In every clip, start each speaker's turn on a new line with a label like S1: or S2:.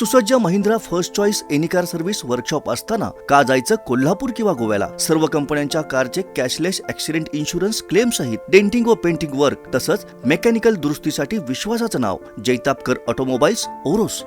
S1: सुसज्ज Mahindra first choice any car service workshop असताना का जायचं कोल्हापूर किंवा गोव्याला? सर्व कंपन्यांच्या कारचे कॅशलेस ॲक्सिडेंट इन्शुरन्स क्लेम सहित डेंटिंग व पेंटिंग वर्क तसंच मेकॅनिकल दुरुस्तीसाठी विश्वासाचं नाव जैतापकर ऑटोमोबाईल्स ओरोस.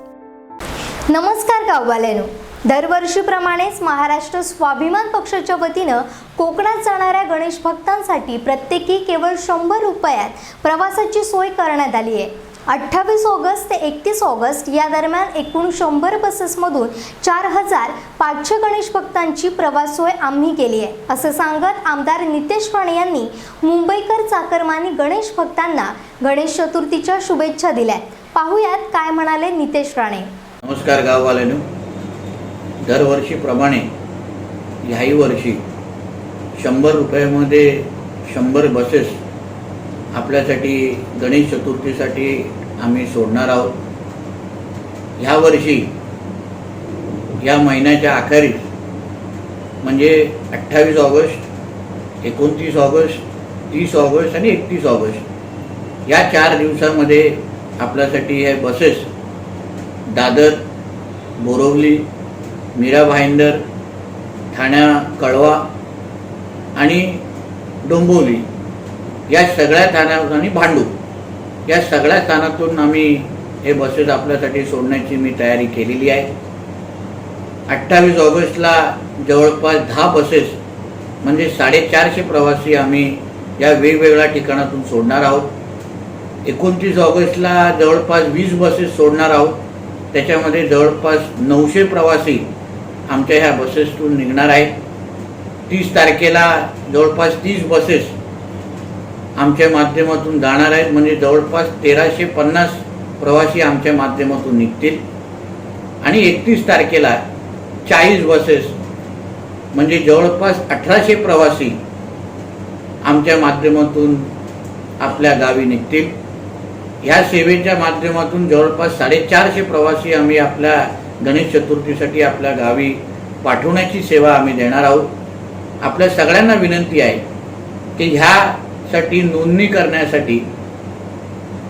S2: नमस्कार गाववाल्यांनो, दरवर्षीप्रमाणेच महाराष्ट्र स्वाभिमान पक्षाच्या वतीनं कोकणात जाणाऱ्या गणेश भक्तांसाठी प्रत्येकी केवळ 100 रुपयात प्रवासाची सोय करण्यात आली आहे. 28 ऑगस्ट ते 31 ऑगस्ट या दरम्यान एकूण 100 बसेसमधून 4500 गणेश भक्तांची प्रवास सोय आम्ही केली आहे, असं सांगत आमदार नितेश राणे यांनी मुंबईकर चाकरमानी गणेश भक्तांना गणेश चतुर्थीच्या शुभेच्छा दिल्या. पाहूयात काय म्हणाले नितेश राणे.
S3: नमस्कार गाववाल्यांनो, दरवर्षीप्रमाणे ह्याही वर्षी 100 रुपयामध्ये 100 बसेस आपल्यासाठी गणेश चतुर्थीसाठी आम्ही सोडणार आहोत. ह्या वर्षी या महिन्याच्या अखेरीस म्हणजे 28 ऑगस्ट, 29 ऑगस्ट, 30 ऑगस्ट आणि 31 ऑगस्ट या 4 दिवसामध्ये आपल्यासाठी हे बसेस दादर, बोरिवली, मीरा भाईंदर, ठाणा, कळवा आणि डोंबिवली या सगळ्या स्थानातून आणि भांडूप या सगळ्या स्थानातून आम्ही हे बसेस आपल्यासाठी सोडण्याची मी तयारी केलेली आहे. 28 ऑगस्टला जवळपास 10 बसेस म्हणजे 450 प्रवासी आम्ही या वेगवेगळ्या ठिकाणातून सोडणार आहोत. 29 ऑगस्टला जवळपास 20 बसेस सोडणार आहोत. त्याच्यामध्ये जवळपास 900 प्रवासी आमच्या ह्या बसेसतून निघणार आहेत. 30 तारखेला जवळपास 30 बसेस आमच्या माध्यमातून जाणार आहेत, म्हणजे जवळपास 1350 प्रवासी आमच्या माध्यमातून निघतील. आणि 31 तारखेला 40 बसेस म्हणजे जवळपास 1800 प्रवासी आमच्या माध्यमातून आपल्या गावी निघतील. ह्या सेवेच्या माध्यमातून जवळपास 450 प्रवासी आम्ही आपल्या गणेश चतुर्थीसाठी आपल्या गावी पाठवण्याची सेवा आम्ही देणार आहोत. आपल्या सगळ्यांना विनंती आहे की ह्यासाठी नोंदणी करण्यासाठी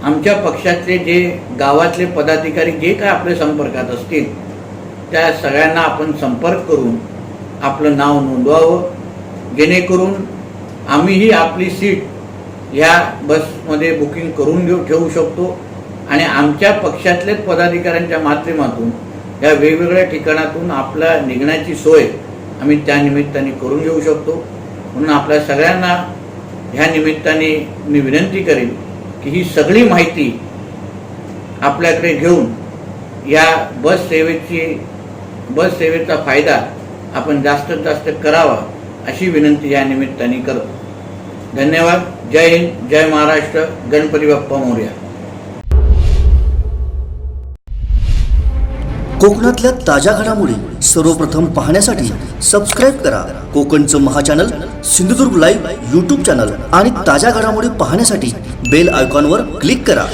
S3: आमच्या पक्षातले जे गावातले पदाधिकारी जे काय आपल्या संपर्कात असतील त्या सगळ्यांना आपण संपर्क करून आपलं नाव नोंदवावं, जेणेकरून आम्हीही आपली सीट ह्या बसमध्ये बुकिंग करून ठेवू शकतो आणि आमच्या पक्षातल्याच पदाधिकाऱ्यांच्या माध्यमातून या वेगवेगळ्या ठिकाणातून आपल्या निघण्याची सोय आम्ही त्या निमित्ताने करून घेऊ शकतो. म्हणून आपल्या सगळ्यांना ह्या निमित्ताने मी विनंती करेन की ही सगळी माहिती आपल्याकडे घेऊन या बस सेवेचा फायदा आपण जास्तीत जास्त करावा अशी विनंती या निमित्ताने करतो. धन्यवाद. जय हिंद, जय महाराष्ट्र. गणपती बाप्पा मोरया.
S1: कोकणातल्या ताज्या घडामोडी सर्वप्रथम पाहण्यासाठी सबस्क्राईब करा कोकणचं महाचॅनल सिंधुदुर्ग लाईव्ह यूट्यूब चॅनल आणि ताज्या घडामोडी पाहण्यासाठी बेल आयकॉनवर क्लिक करा.